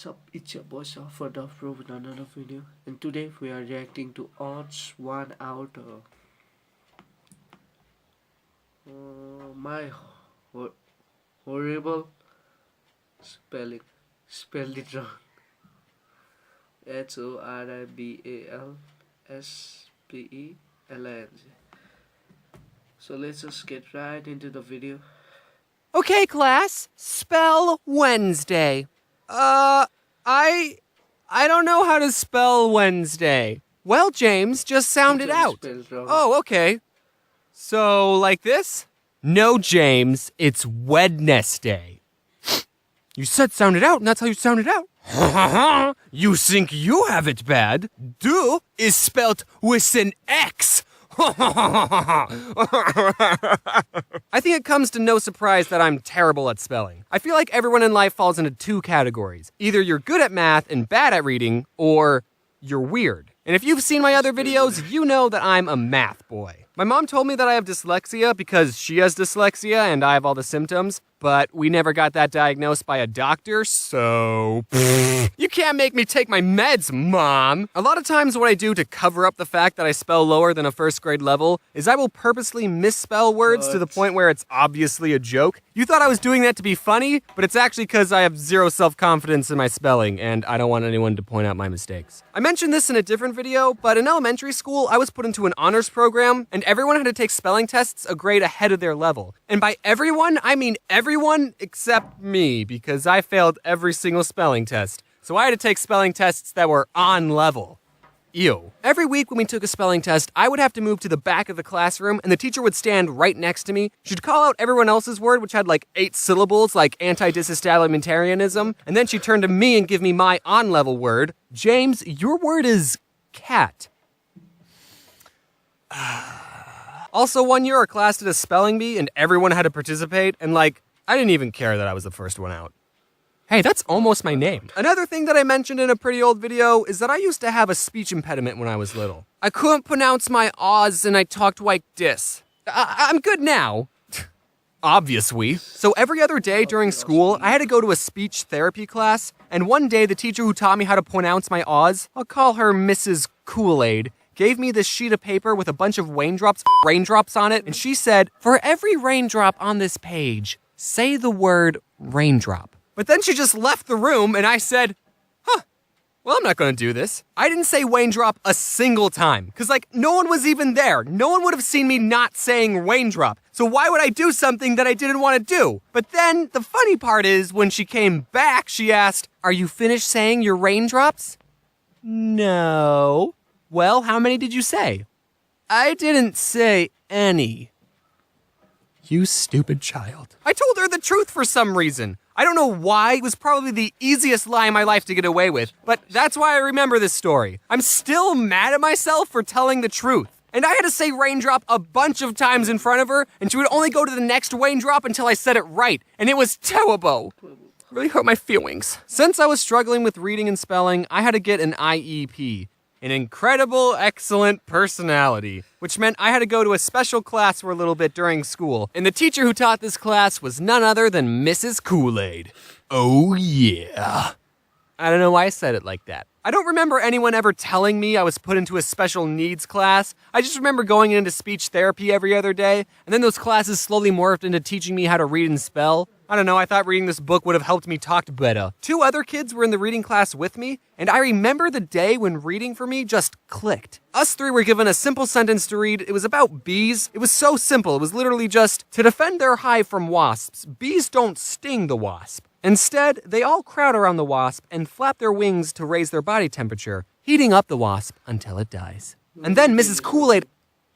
What's up, it's your boy SurferDolph with another video, and today we are reacting to Odds1out. My horrible spelling, spelled it wrong. HORIBAL SPELLING. So let's just get right into the video. Okay, class, spell Wednesday. I don't know how to spell Wednesday. Well, James, just sound it out. Oh, okay. So, like this? No, James, it's Wednesday. You said sound it out, and that's how you sound it out. You think you have it bad? Do is spelt with an X. I think it comes to no surprise that I'm terrible at spelling. I feel like everyone in life falls into two categories. Either you're good at math and bad at reading, or you're weird. And if you've seen my other videos, you know that I'm a math boy. My mom told me that I have dyslexia because she has dyslexia and I have all the symptoms, but we never got that diagnosed by a doctor, so you can't make me take my meds, Mom. A lot of times what I do to cover up the fact that I spell lower than a first grade level is I will purposely misspell words to the point where it's obviously a joke. You thought I was doing that to be funny, but it's actually because I have zero self-confidence in my spelling and I don't want anyone to point out my mistakes. I mentioned this in a different video, but in elementary school, I was put into an honors program and everyone had to take spelling tests a grade ahead of their level. And by everyone, I mean everyone except me, because I failed every single spelling test. So I had to take spelling tests that were on level. Ew. Every week when we took a spelling test, I would have to move to the back of the classroom and the teacher would stand right next to me. She'd call out everyone else's word, which had like 8 syllables, like anti-disestablishmentarianism, and then she'd turn to me and give me my on-level word. James, your word is cat. Also, one year our class did a spelling bee and everyone had to participate, and like, I didn't even care that I was the first one out. Hey, that's almost my name. Another thing that I mentioned in a pretty old video is that I used to have a speech impediment when I was little. I couldn't pronounce my O's and I talked like this. I'm good now. Obviously. So every other day during school, I had to go to a speech therapy class, and one day the teacher who taught me how to pronounce my O's, I'll call her Mrs. Kool-Aid, gave me this sheet of paper with a bunch of raindrops on it, and she said, for every raindrop on this page, say the word raindrop. But then she just left the room and I said, well, I'm not gonna do this. I didn't say raindrop a single time, cause like no one was even there. No one would have seen me not saying raindrop. So why would I do something that I didn't wanna do? But then the funny part is when she came back, she asked, are you finished saying your raindrops? No. Well, how many did you say? I didn't say any. You stupid child. I told her the truth for some reason. I don't know why. It was probably the easiest lie in my life to get away with, but that's why I remember this story. I'm still mad at myself for telling the truth. And I had to say raindrop a bunch of times in front of her, and she would only go to the next raindrop until I said it right, and it was terrible. Really hurt my feelings. Since I was struggling with reading and spelling, I had to get an IEP. An incredible, excellent personality, which meant I had to go to a special class for a little bit during school. And the teacher who taught this class was none other than Mrs. Kool-Aid. Oh yeah. I don't know why I said it like that. I don't remember anyone ever telling me I was put into a special needs class. I just remember going into speech therapy every other day, and then those classes slowly morphed into teaching me how to read and spell. I don't know, I thought reading this book would have helped me talk better. 2 other kids were in the reading class with me, and I remember the day when reading for me just clicked. Us 3 were given a simple sentence to read. It was about bees. It was so simple. It was literally just, to defend their hive from wasps, bees don't sting the wasp. Instead, they all crowd around the wasp and flap their wings to raise their body temperature, heating up the wasp until it dies. And then Mrs. Kool-Aid...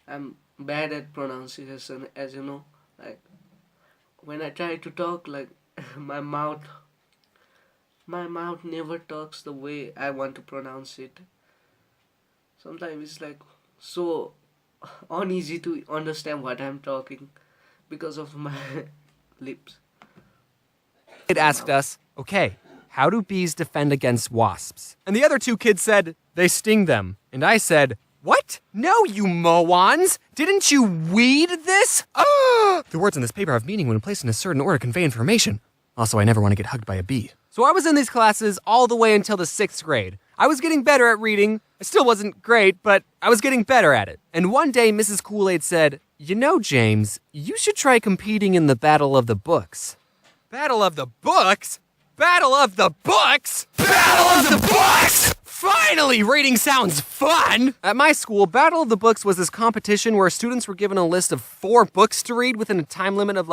I'm bad at pronunciation, as you know. Like, when I try to talk, like, my mouth never talks the way I want to pronounce it. Sometimes it's like so uneasy to understand what I'm talking because of my lips. It asked us, okay, how do bees defend against wasps? And the other 2 kids said, they sting them. And I said, what? No, you morons! Didn't you read this? The words in this paper have meaning when placed in a certain order to convey information. Also, I never want to get hugged by a bee. So I was in these classes all the way until the 6th grade. I was getting better at reading. I still wasn't great, but I was getting better at it. And one day, Mrs. Kool-Aid said, "You know, James, you should try competing in the Battle of the Books." Battle of the Books? Battle of the Books? Battle of the Books! Finally, reading sounds fun! At my school, Battle of the Books was this competition where students were given a list of 4 books to read within a time limit of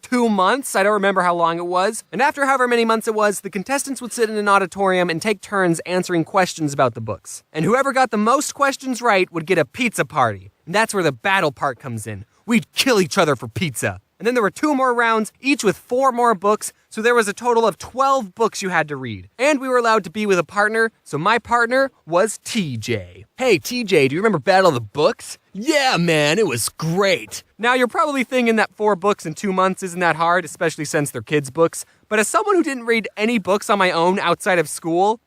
2 months. I don't remember how long it was. And after however many months it was, the contestants would sit in an auditorium and take turns answering questions about the books. And whoever got the most questions right would get a pizza party. And that's where the battle part comes in. We'd kill each other for pizza. And then there were 2 more rounds, each with 4 more books, so there was a total of 12 books you had to read. And we were allowed to be with a partner, so my partner was TJ. Hey TJ, do you remember Battle of the Books? Yeah, man, it was great. Now you're probably thinking that 4 books in 2 months isn't that hard, especially since they're kids' books. But as someone who didn't read any books on my own outside of school,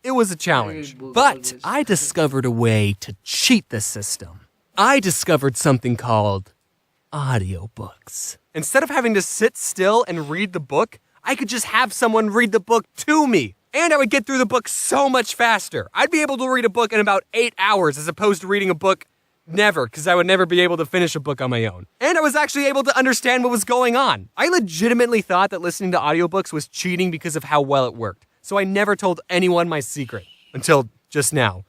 it was a challenge. But I discovered a way to cheat the system. I discovered something called audiobooks. Instead of having to sit still and read the book, I could just have someone read the book to me. And I would get through the book so much faster. I'd be able to read a book in about 8 hours as opposed to reading a book never, because I would never be able to finish a book on my own. And I was actually able to understand what was going on. I legitimately thought that listening to audiobooks was cheating because of how well it worked. So I never told anyone my secret. Until just now.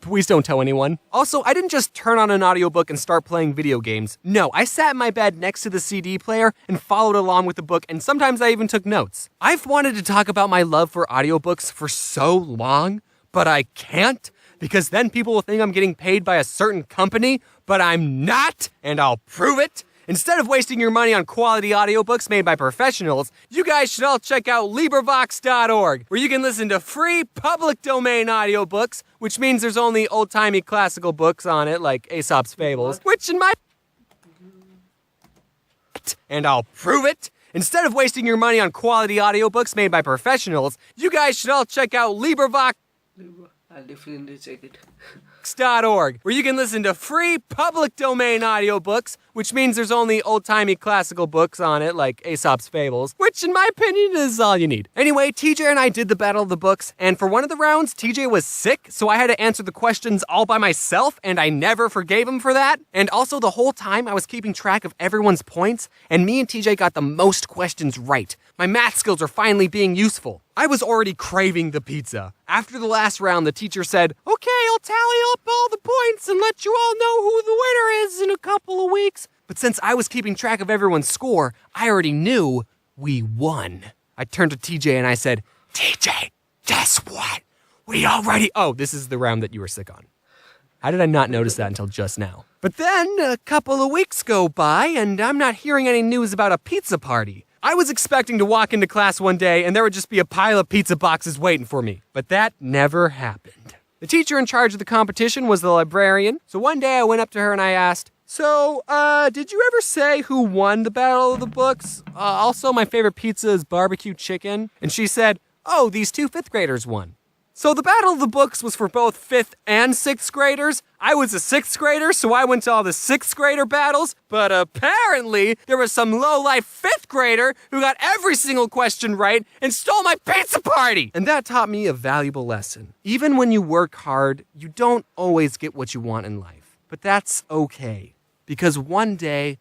Please don't tell anyone. Also, I didn't just turn on an audiobook and start playing video games. No, I sat in my bed next to the CD player and followed along with the book, and sometimes I even took notes. I've wanted to talk about my love for audiobooks for so long, but I can't, because then people will think I'm getting paid by a certain company, but I'm not, and I'll prove it. Instead of wasting your money on quality audiobooks made by professionals, you guys should all check out LibriVox.org, where you can listen to free public domain audiobooks, which means there's only old-timey classical books on it, like Aesop's Fables, which in my... and I'll prove it. Instead of wasting your money on quality audiobooks made by professionals, you guys should all check out LibriVox. I'll definitely check it. Org, where you can listen to free public domain audiobooks, which means there's only old-timey classical books on it, like Aesop's Fables, which in my opinion is all you need. Anyway, TJ and I did the Battle of the Books, and for one of the rounds, TJ was sick, so I had to answer the questions all by myself, and I never forgave him for that. And also the whole time I was keeping track of everyone's points, and me and TJ got the most questions right. My math skills are finally being useful. I was already craving the pizza. After the last round, the teacher said, "Okay, I'll tally up all the points and let you all know who the winner is in a couple of weeks." But since I was keeping track of everyone's score, I already knew we won. I turned to TJ and I said, "TJ, guess what? We already..." Oh, this is the round that you were sick on. How did I not notice that until just now? But then a couple of weeks go by and I'm not hearing any news about a pizza party. I was expecting to walk into class one day and there would just be a pile of pizza boxes waiting for me. But that never happened. The teacher in charge of the competition was the librarian. So one day I went up to her and I asked, "So, did you ever say who won the Battle of the Books? Also, my favorite pizza is barbecue chicken." And she said, "Oh, these 2 5th graders won." So the Battle of the Books was for both 5th and 6th graders. I was a 6th grader, so I went to all the 6th grader battles. But apparently, there was some low-life 5th grader who got every single question right and stole my pizza party! And that taught me a valuable lesson. Even when you work hard, you don't always get what you want in life. But that's okay. Because one day,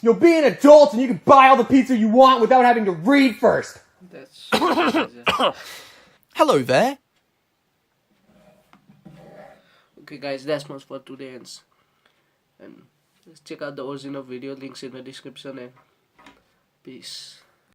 you'll be an adult and you can buy all the pizza you want without having to read first. That's... Hello there. Okay guys, that's much for today, and check out the Odds1out video, links in the description, and peace.